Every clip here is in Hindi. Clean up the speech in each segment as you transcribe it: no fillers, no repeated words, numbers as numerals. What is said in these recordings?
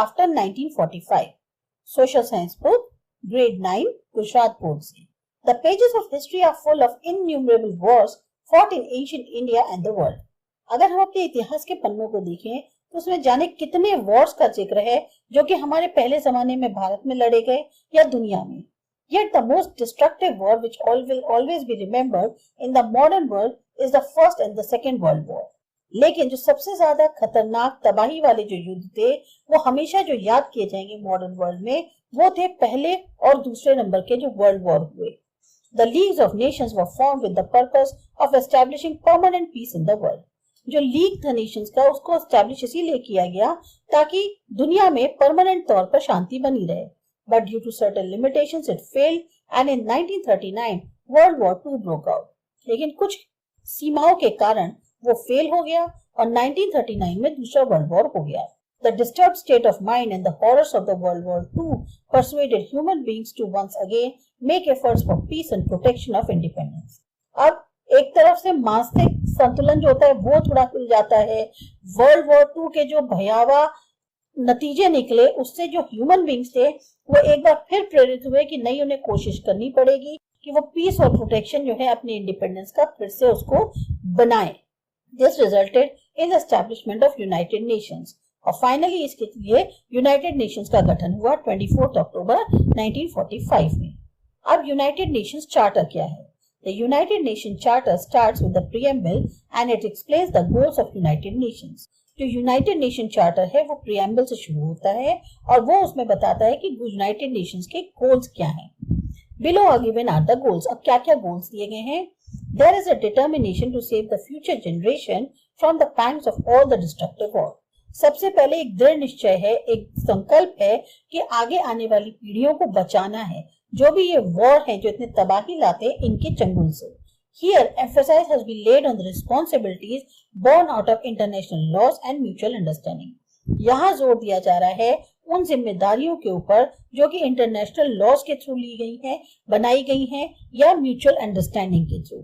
after 1945. Social Science book, Grade 9, Gujarat Board से. The pages of history are full of innumerable wars fought in ancient India and the world. अगर हम अपने इतिहास के पन्नों को देखें तो उसमें जाने कितने वॉर्स का जिक्र है जो कि हमारे पहले जमाने में भारत में लड़े गए या दुनिया में. Yet the most destructive war which will always be remembered in the modern world is the First and the Second World War. लेकिन जो सबसे ज्यादा खतरनाक तबाही वाले जो युद्ध थे वो हमेशा जो याद किए जाएंगे मॉडर्न वर्ल्ड में वो थे पहले और दूसरे नंबर के जो वर्ल्ड वॉर हुए. The Leagues of Nations were formed with the purpose of establishing permanent peace in the world. जो लीग था नेशंस का उसको एस्टैब्लिश इसीलिए किया गया ताकि दुनिया में परमानेंट तौर पर शांति बनी रहे. But due to certain limitations it failed and in 1939 World War II broke out. लेकिन कुछ सीमाओं के कारण वो फेल हो गया और 1939 में दूसरा वर्ल्ड वॉर हो गया. The disturbed state of mind and the horrors of the World War II persuaded human beings to once again make efforts for peace and protection of independence. अब एक तरफ से मानसिक संतुलन जो होता है वो थोड़ा खुल जाता है. वर्ल्ड वॉर II के जो भयावह नतीजे निकले उससे जो ह्यूमन बींग्स थे वो एक बार फिर प्रेरित हुए कि नहीं उन्हें कोशिश करनी पड़ेगी कि वो पीस और प्रोटेक्शन जो है अपने इंडिपेंडेंस का फिर से उसको बनाए. This resulted in the establishment of United Nations और फाइनली इसके लिए यूनाइटेड नेशंस का गठन हुआ 24 अक्टूबर 1945 में. अब यूनाइटेड नेशंस चार्टर क्या है? The United Nations Charter starts with the preamble and it explains the goals of United Nations. जो यूनाइटेड नेशन चार्टर है वो प्रियम्बल से शुरू होता है और वो उसमें बताता है कि यूनाइटेड नेशंस के गोल्स क्या हैं. Below are given are the goals. अब क्या क्या गोल्स दिए गए हैं? There is a determination to save the future generation from the pangs of all the destructive war. सबसे पहले एक दृढ़ निश्चय है, एक संकल्प है कि आगे आने वाली पीढ़ियों को बचाना है जो भी ये वॉर है जो इतने तबाही लाते हैं इनके चंगुल से. Here, emphasis has been laid on the responsibilities born out of international laws and mutual understanding. यहाँ जोर दिया जा रहा है उन जिम्मेदारियों के ऊपर जो कि इंटरनेशनल लॉज के थ्रू ली गई हैं, बनाई गई हैं या म्यूचुअल अंडरस्टैंडिंग के through.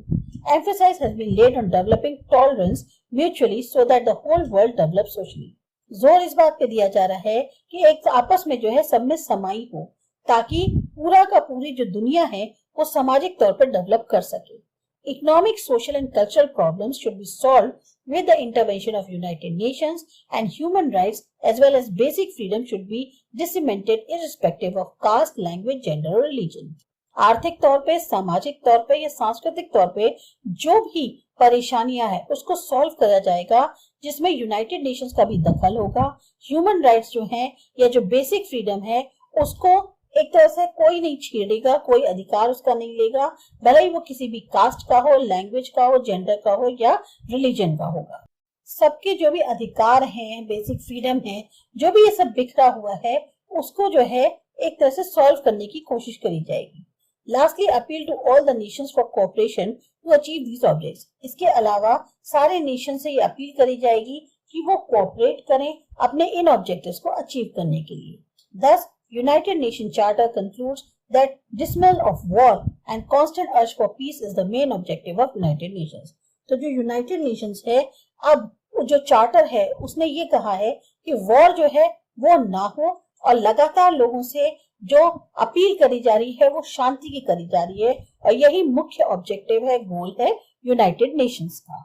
Emphasis has been laid on developing tolerance mutually so that the whole world develops socially. जोर इस बात पे दिया जा रहा है कि एक आपस में जो है सब में समाई हो ताकि पूरा का पूरी जो दुनिया है वो सामाजिक तौर पर डेवलप कर सके. Economic, social and cultural problems should be solved with the intervention of United Nations and human rights as well as basic freedom should be disseminated irrespective of caste, language, gender or religion. आर्थिक तौर पे, सामाजिक तौर पे या सांस्कृतिक तौर पे जो भी परेशानियां हैं उसको सॉल्व करा जाएगा जिसमें यूनाइटेड नेशंस का भी दखल होगा. ह्यूमन राइट्स जो हैं या जो बेसिक फ्रीडम है उसको एक तरह से कोई नहीं छेड़ेगा, कोई अधिकार उसका नहीं लेगा, भले ही वो किसी भी कास्ट का हो, लैंग्वेज का हो, जेंडर का हो या रिलीजन का होगा. सबके जो भी अधिकार हैं, बेसिक फ्रीडम है, जो भी ये सब बिखरा हुआ है उसको जो है एक तरह से सॉल्व करने की कोशिश करी जाएगी. Lastly appeal to all the nations for cooperation to achieve these objects. इसके अलावा सारे नेशन से ये अपील करी जाएगी कि वो कोऑपरेट करें अपने इन ऑब्जेक्टिव्स को अचीव करने के लिए. Thus, United Nations Charter concludes that dismissal of war and constant urge for peace is the main objective of United Nations. तो जो United Nations है अब जो चार्टर है उसने ये कहा है कि वॉर जो है वो ना हो और लगातार लोगों से जो अपील करी जा रही है वो शांति की करी जा रही है और यही मुख्य ऑब्जेक्टिव है, गोल है यूनाइटेड नेशंस का.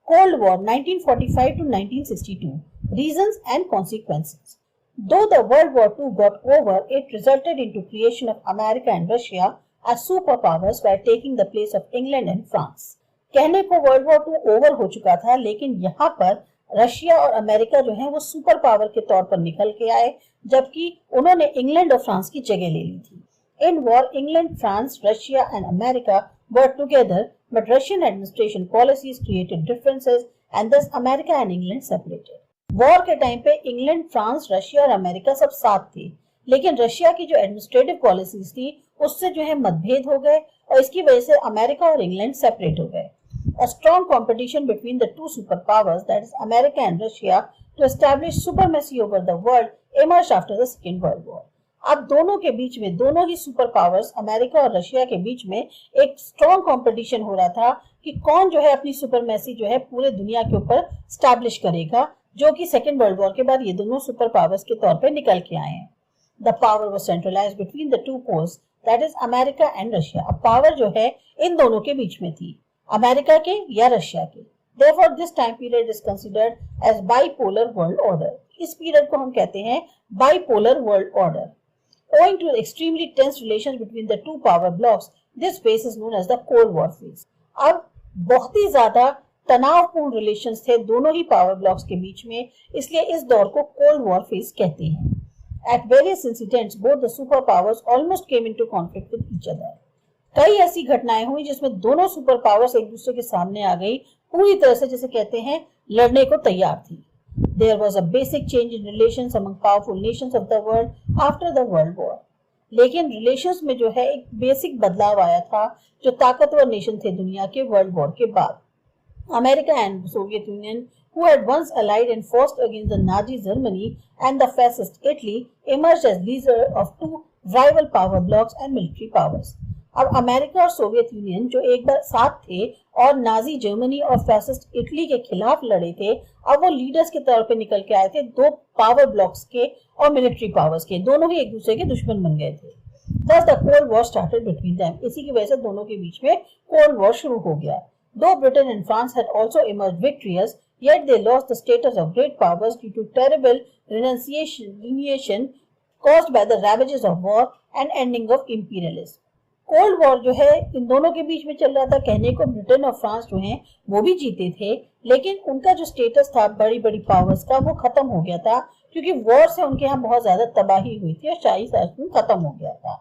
Cold war 1945 to 1962 reasons and consequences. Though the World War II got over, it resulted into creation of America and Russia as superpowers by taking the place of England and France. कहने को World War II ओवर हो चुका था लेकिन यहाँ पर रशिया और अमेरिका जो है वो सुपर पावर के तौर पर निकल के आए जबकि उन्होंने इंग्लैंड और फ्रांस की जगह ले ली थी. In war, England, France, Russia and America were together, but Russian administration policies created differences and thus America and England separated. War के टाइम पे इंग्लैंड, फ्रांस, रशिया और अमेरिका सब साथ थे लेकिन रशिया की जो एडमिनिस्ट्रेटिव पॉलिसीज थी उससे जो है मतभेद हो गए और इसकी वजह से अमेरिका और इंग्लैंड सेपरेट हो गए. A strong competition between the two superpowers, that is America and Russia, to establish supremacy over the world emerged after the Second World War. अब दोनों के बीच में, दोनों ही सुपर पावर्स अमेरिका और रशिया के बीच में एक स्ट्रॉन्ग कंपटीशन हो रहा था कि कौन जो है अपनी सुपरमेसी जो है पूरे दुनिया के ऊपर स्टैब्लिश करेगा जो कि सेकेंड वर्ल्ड वॉर के बाद ये दोनों सुपर पावर्स के तौर पे निकल के आए हैं। The power was centralised between the two poles, that is America and Russia. अब पावर जो है इन दोनों के बीच में थी, अमेरिका के या रशिया के। Therefore, this time period is considered as bipolar world order. इस पीरियड को हम कहते हैं bipolar world order. Owing to extremely tense relations between the two power blocks, this phase is known as the Cold War phase. अब बहुत ही ज्यादा तनावपूर्ण रिलेशंस थे दोनों ही पावर ब्लॉक्स के बीच में, इसलिए इस दौर को कोल्ड वॉर फेज कहते हैं। At various incidents, both the superpowers almost came into conflict with each other. कई ऐसी घटनाएं हुई जिसमें दोनों सुपर पावर्स एक दूसरे के सामने आ गई, पूरी तरह से जिसे कहते हैं लड़ने को तैयार थी। There was a basic change in relations among powerful nations of the world after the World War. लेकिन रिलेशंस में जो है एक बेसिक बदलाव आया था जो ताकतवर नेशन थे दुनिया के वर्ल्ड वॉर के बाद। America and Soviet Union, who had once allied and fought against the Nazi Germany and the fascist Italy, emerged as leaders of two rival power blocks and military powers. अब अमेरिका और सोवियत यूनियन जो एक बार साथ थे और नाजी जर्मनी और फैसिस्ट इटली के खिलाफ लड़े थे, अब वो लीडर्स के तौर पे निकल के आए थे दो पावर ब्लॉक्स के और मिलिट्री पावर्स के, दोनों ही एक दूसरे के दुश्मन बन गए थे। Thus the Cold War started between them. इसी की वजह से दोनों के बीच में कोल्ड वॉर शुरू हो गया। Though Britain and France had also emerged victorious, yet they lost the status of great powers due to terrible renunciation caused by the ravages of war and ending of imperialism. Cold war जो है इन दोनों के बीच में चल रहा था। कहने को ब्रिटेन और फ्रांस जो हैं वो भी जीते थे, लेकिन उनका जो स्टेटस था बड़ी बड़ी पावर्स का वो खत्म हो गया था, क्योंकि वॉर से उनके यहाँ बहुत ज्यादा तबाही हुई थी और शाही शासन खत्म हो गया था।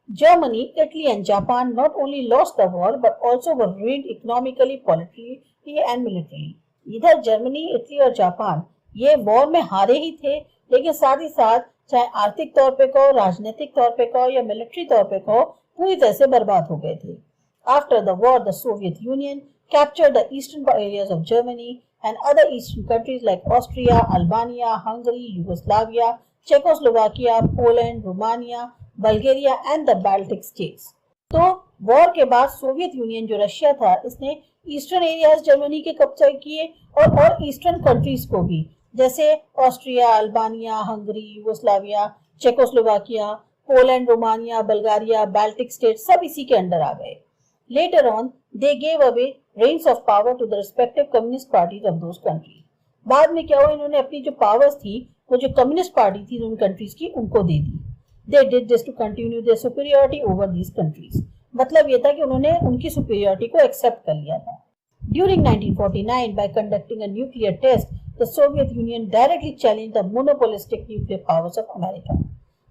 Germany, Italy and Japan not only lost the war but also were ruined economically, politically and militarily. इधर जर्मनी, इटली और जापान ये वॉर में हारे ही थे, लेकिन साथ ही साथ चाहे आर्थिक तौर पे कहो, राजनीतिक तौर पे कहो या मिलिट्री तौर पे कहो, पूरी तरह से बर्बाद हो गए थे। After the war, the Soviet Union captured the eastern areas of Germany and other eastern countries like Austria, Albania, Hungary, Yugoslavia, Czechoslovakia, Poland, Romania, Bulgaria and the Baltic states. तो वॉर के बाद सोवियत यूनियन जो रशिया था इसने ईस्टर्न एरियाज जर्मनी के कब्जे किए और ईस्टर्न कंट्रीज को भी, जैसे Austria, Albania, Hungary, Yugoslavia, Czechoslovakia, Poland, Romania, Bulgaria, Baltic state सब इसी के अंडर आ गए। Later on they gave away reins of power to the respective communist parties of those countries. बाद में क्या हुआ, इन्होंने अपनी जो पावर्स थी वो जो कम्युनिस्ट पार्टी थी उन कंट्रीज की उनको दे दी। They did this to continue their superiority over these countries. मतलब ये था कि उन्होंने उनकी superiority को accept कर लिया था। During 1949, by conducting a nuclear test, the Soviet Union directly challenged the monopolistic nuclear powers of America.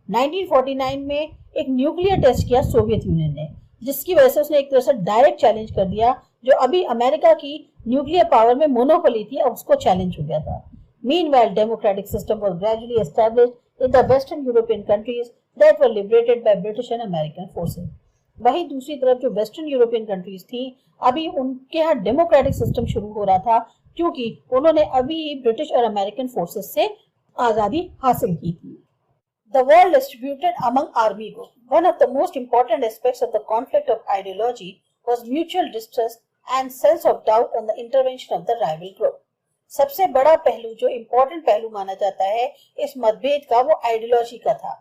1949 में एक न्यूक्लियर टेस्ट किया सोवियत यूनियन ने, जिसकी वजह से उसने एक तरह से डायरेक्ट चैलेंज कर दिया जो अभी अमेरिका की न्यूक्लियर पावर में मोनोपोली थी, अब उसको चैलेंज हो गया था। Meanwhile, democratic system was gradually established in the Western European countries that were liberated by British and American forces. वही दूसरी तरफ जो वेस्टर्न यूरोपियन कंट्रीज थी, अभी उनके यहाँ डेमोक्रेटिक सिस्टम शुरू हो रहा था, क्योंकि उन्होंने अभी ब्रिटिश और अमेरिकन फोर्सेस से आजादी हासिल की थी। The war distributed among army group. One of the most important aspects of the conflict of ideology was mutual distrust and sense of doubt on the intervention of the rival group. सबसे बड़ा पहलू जो इम्पोर्टेंट पहलू माना जाता है इस मतभेद का वो आइडियोलॉजी का था।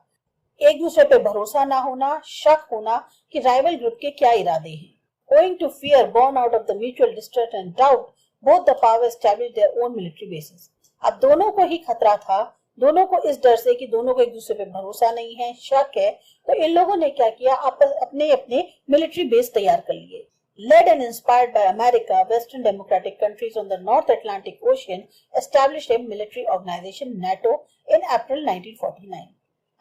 एक दूसरे पे भरोसा ना होना, शक होना कि राइवल ग्रुप के क्या इरादे हैं। Owing to fear born out of the mutual distrust and doubt, both the powers established their own military bases. अब दोनों को ही खतरा था, दोनों को इस डर से कि दोनों को एक दूसरे पे भरोसा नहीं है, शक है, तो इन लोगों ने क्या किया, अपने अपने मिलिट्री बेस तैयार कर लिए। Led and inspired by America, Western democratic countries on the North Atlantic Ocean established a military organization NATO in April 1949.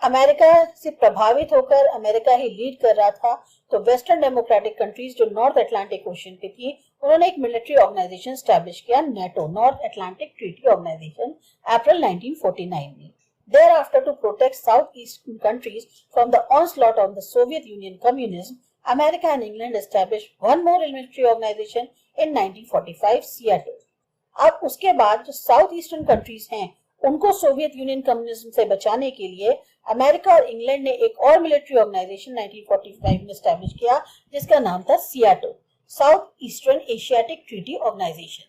America से प्रभावित होकर अमेरिका ही लीड कर रहा था, तो वेस्टर्न डेमोक्रेटिक कंट्रीज जो नॉर्थ अटलांटिक ओशन पे थी उन्होंने एक मिलिट्री ऑर्गेनाइजेशन स्टैब्लिश किया, NATO, North Atlantic Treaty Organisation, April 1949 में। Thereafter, to protect southeastern countries from the onslaught of the Soviet Union communism, America and England established one more military organization in 1945, Seattle. अब उसके बाद जो साउथ ईस्टर्न कंट्रीज हैं उनको सोवियत यूनियन कम्युनिज्म से बचाने के लिए अमेरिका और इंग्लैंड ने एक और मिलिट्री ऑर्गेनाइजेशन 1945 में एस्टैब्लिश किया, जिसका नाम था SEATO, south eastern Asiatic treaty organisation.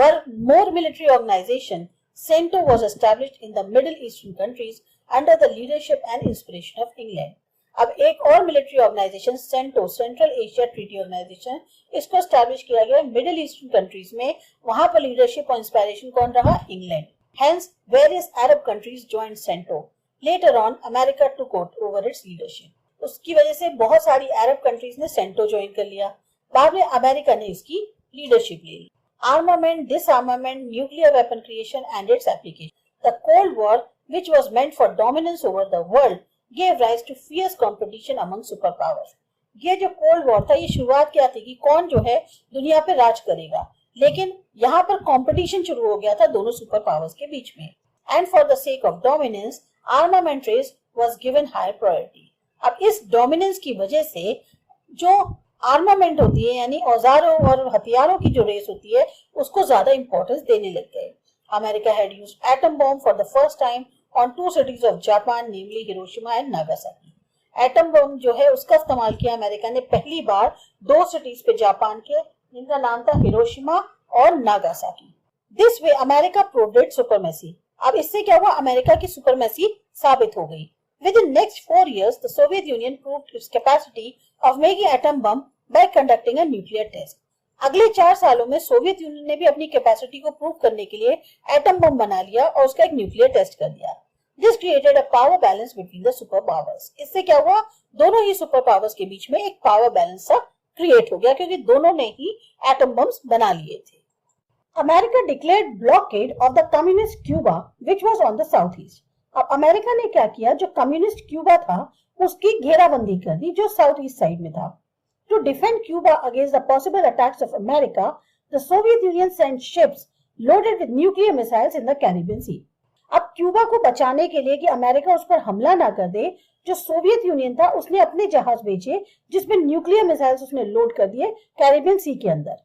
One more military organization CENTO was established in the Middle Eastern countries under the leadership and inspiration of England. अब एक और military organisation CENTO, central Asia treaty organisation, इसको एस्टैब्लिश किया गया मिडिल ईस्टर्न कंट्रीज में. वहां पर लीडरशिप और इंस्पिरेशन कौन रहा? England. Hence, various Arab countries joined CENTO. Later on, America took over its leadership. उसकी वजह से बहुत सारी अरब कंट्रीज ने सेंटो ज्वाइन कर लिया. बाद में अमेरिका ने इसकी लीडरशिप ले ली. Armament, disarmament, nuclear weapon creation and its application. The cold war, which was meant for dominance over the world, gave rise to fierce competition among superpowers. ये जो कोल्ड वॉर था, ये शुरुआत क्या थी कि कौन जो है दुनिया पे राज करेगा, लेकिन यहाँ पर कंपटीशन शुरू हो गया था दोनों सुपर पावर्स के बीच में. And for the sake of dominance, armament race was given higher priority. अब इस डोमिनेंस की वजह से जो आर्मामेंट होती है, यानी औजारों और हथियारों की जो रेस होती है, उसको ज्यादा इंपॉर्टेंस देने लग गए. America had used atom bomb for the first time on 2 cities of Japan, namely Hiroshima and Nagasaki. Atom bomb जो है उसका इस्तेमाल किया अमेरिका ने पहली बार 2 सिटीज पे जापान के, जिनका नाम था हिरोशिमा और Nagasaki. This way America proved it's supremacy. अब इससे क्या हुआ? अमेरिका की सुपरमेसी साबित हो गई. Within next 4 years, the Soviet Union proved its capacity of making atom bomb by conducting a nuclear test. अगले 4 सालों में सोवियत यूनियन ने भी अपनी कैपेसिटी को प्रूव करने के लिए एटम बम बना लिया और उसका एक न्यूक्लियर टेस्ट कर दिया. This created a power balance between the superpowers. इससे क्या हुआ? दोनों ही सुपर पावर्स के बीच में एक पावर बैलेंस सा क्रिएट हो गया, क्योंकि दोनों ने ही एटम बम्स बना लिए थे. America declared blockade of the communist Cuba which was on the south east. अब अमेरिका ने क्या किया? जो कम्युनिस्ट क्यूबा था उसकी घेराबंदी कर दी जो साउथ ईस्ट साइड में था. To defend Cuba against the possible attacks of America, the Soviet Union sent ships loaded with nuclear missiles in the Caribbean Sea. अब क्यूबा को बचाने के लिए कि अमेरिका उस पर हमला ना कर दे, जो सोवियत यूनियन था उसने अपने जहाज भेजे जिसमें न्यूक्लियर मिसाइल्स उसने लोड कर दिए कैरिबियन सी के अंदर.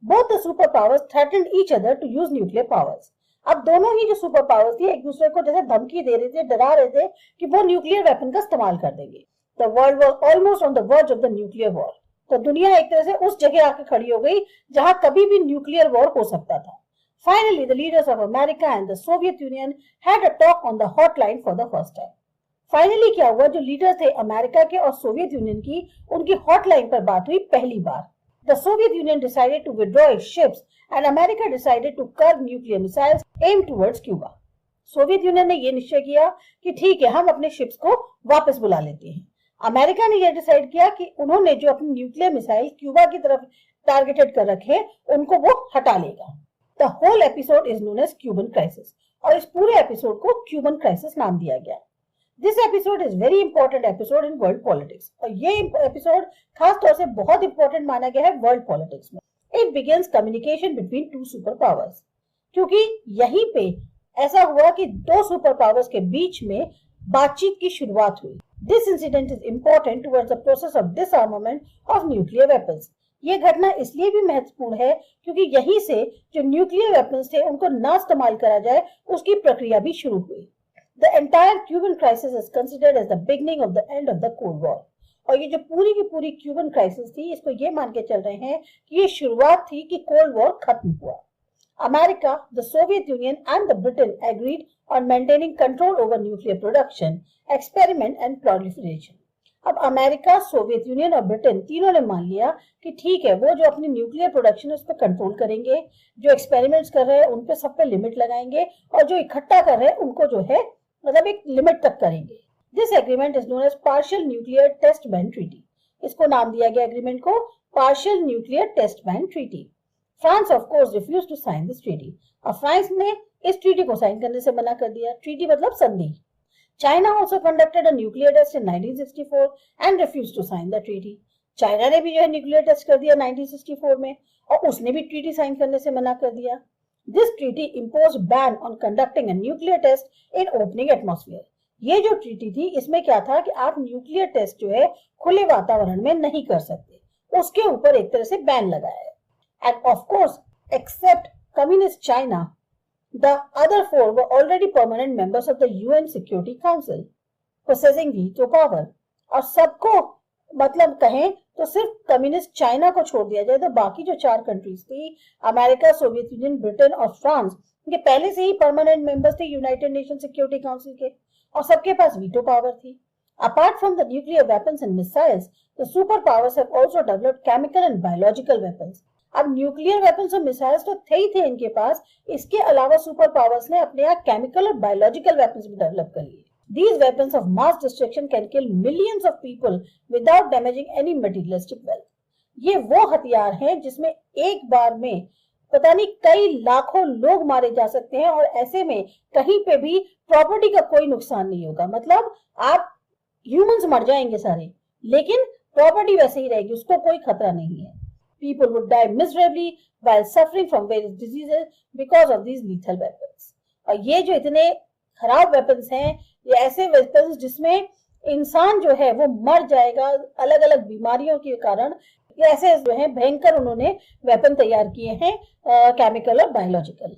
Both the super powers threatened each other to use nuclear powers. अब दोनों ही जो सुपर पावर्स थी एक दूसरे को जैसे धमकी दे रहे थे, डरा रहे थे कि वो न्यूक्लियर वेपन का इस्तेमाल कर देंगे. The world was almost on the verge of the nuclear war. तो दुनिया एक तरह से उस जगह आके खड़ी हो गई जहां कभी भी न्यूक्लियर वॉर हो सकता था. Finally, the leaders of America and the Soviet Union had a talk on the hotline for the first time. Finally क्या हुआ? जो लीडर थे अमेरिका के और सोवियत यूनियन की, उनकी हॉटलाइन पर बात हुई पहली बार. The Soviet Union decided to withdraw its ships and America decided to curb nuclear missiles aimed towards Cuba. Soviet union ने ये निश्चय किया कि ठीक है, हम अपने शिप्स को वापस बुला लेते हैं. अमेरिका ने यह डिसाइड किया कि उन्होंने जो अपनी न्यूक्लियर मिसाइल क्यूबा की तरफ टारगेटेड कर रखे उनको वो हटा लेगा. The whole episode is known as Cuban Crisis और इस पूरे एपिसोड को Cuban Crisis नाम दिया गया. This episode is very important episode in world politics और ये एपिसोड खास तौर से बहुत इंपॉर्टेंट माना गया है वर्ल्ड पॉलिटिक्स में. It begins communication between two superpowers, क्योंकि यहीं पे ऐसा हुआ कि दो सुपर पावर्स के बीच में बातचीत की शुरुआत हुई. This incident is important towards the process of disarmament of nuclear weapons. ये घटना इसलिए भी महत्वपूर्ण है क्योंकि यहीं से जो न्यूक्लियर वेपन्स थे उनको ना इस्तेमाल करा जाए उसकी प्रक्रिया भी शुरू हुई. The entire Cuban crisis is considered as the beginning of the end of the cold war. और ये जो पूरी की पूरी क्यूबन क्राइसिस थी, इसको ये मान के चल रहे हैं कि ये शुरुआत थी कि कोल्ड वॉर खत्म हुआ. America, the Soviet union and the Britain agreed on maintaining control over nuclear production, experiment and proliferation. अब अमेरिका, सोवियत यूनियन और ब्रिटेन तीनों ने मान लिया कि ठीक है, वो जो अपनी न्यूक्लियर प्रोडक्शन है उस पर कंट्रोल करेंगे, जो एक्सपेरिमेंट्स कर रहे हैं उन पे सब पे लिमिट लगाएंगे और जो इकट्ठा कर रहे हैं उनको जो है मतलब एक लिमिट तक करेंगे. This agreement is known as partial nuclear test ban treaty. इसको नाम दिया गया एग्रीमेंट को partial nuclear test ban treaty. France of course refuse to sign this treaty. और फ्रांस ने इस ट्रीटी को साइन करने से मना कर दिया. ट्रीटी मतलब संधि. China also conducted a nuclear test in 1964 and refused to sign the treaty. China ने भी जो है न्यूक्लियर टेस्ट कर दिया 1964 में और उसने भी ट्रीटी साइन करने से मना कर दिया. This treaty imposed ban on conducting a nuclear test in opening atmosphere. ये जो ट्रीटी थी इसमें क्या था कि आप न्यूक्लियर टेस्ट जो है खुले वातावरण में नहीं कर सकते, उसके ऊपर एक तरह से बैन लगाया है. And of course, except communist China, the other 4 were already permanent members of the UN Security Council, possessing veto power. और सबको मतलब कहें तो सिर्फ कम्युनिस्ट चाइना को छोड़ दिया जाए तो बाकी जो 4 कंट्रीज थी, अमेरिका, सोवियत यूनियन, ब्रिटेन और फ्रांस, ये पहले से ही परमानेंट मेंबर्स थे यूनाइटेड नेशन सिक्योरिटी काउंसिल के और सबके पास वीटो पावर थी। Apart from the nuclear weapons and missiles, the superpowers have also developed chemical and biological weapons. अब न्यूक्लियर वेपन्स और मिसाइल्स तो थे ही थे इनके पास, इसके अलावा सुपर पावर्स ने अपने यहाँ केमिकल और बायोलॉजिकल वेपन्स भी डेवलप कर लिए। These weapons of mass destruction can kill millions of people without damaging any materialistic wealth. ये वो हथियार हैं जिसमें एक बार में पता नहीं कई लाखों लोग मारे जा सकते हैं और ऐसे में कहीं पे भी प्रॉपर्टी का कोई नुकसान नहीं होगा। मतलब आप ह्यूमंस मर जाएंगे सारे, लेकिन प्रॉपर्टी वैसे ही रहेगी, उसको कोई खतरा नहीं है। People would die miserably while suffering from various diseases because of these lethal weapons. और ये जो इतने खराब वेपन्स हैं, ये ऐसे वेपन्स जिसमें इंसान जो है वो मर जाएगा अलग अलग बीमारियों के कारण, ये ऐसे जो है भयंकर उन्होंने वेपन तैयार किए हैं, केमिकल और biological.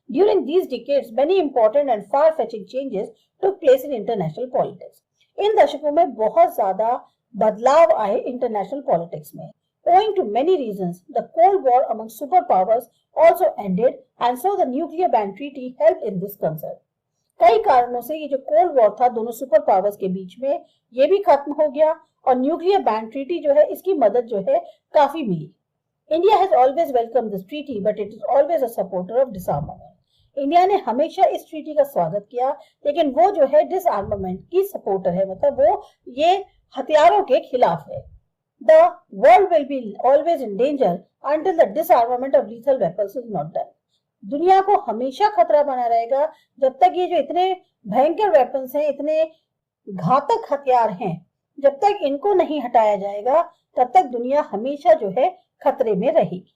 During these decades, many important and far-fetching changes took place in international politics. इन दशकों में बहुत ज्यादा बदलाव आए इंटरनेशनल पॉलिटिक्स में। Owing to many reasons, the Cold War among superpowers also ended, and so the nuclear ban treaty helped in this concern. कई कारणों से ये जो कोल्ड वॉर था दोनों सुपर पावर्स के बीच में, ये भी खत्म हो गया और न्यूक्लियर बैन ट्रीटी जो है इसकी मदद जो है काफी मिली। India has always welcome this treaty but it is always a supporter of disarmament. India ने हमेशा इस ट्रीटी का स्वागत किया, लेकिन वो जो है डिसआर्मामेंट की सपोर्टर है, मतलब वो ये हथियारों के खिलाफ है। The world will be always in danger until the disarmament of lethal weapons is not done. दुनिया को हमेशा खतरा बना रहेगा जब तक ये जो इतने भयंकर वेपन्स हैं, इतने घातक हथियार हैं, जब तक इनको नहीं हटाया जाएगा तब तक दुनिया हमेशा जो है खतरे में रहेगी।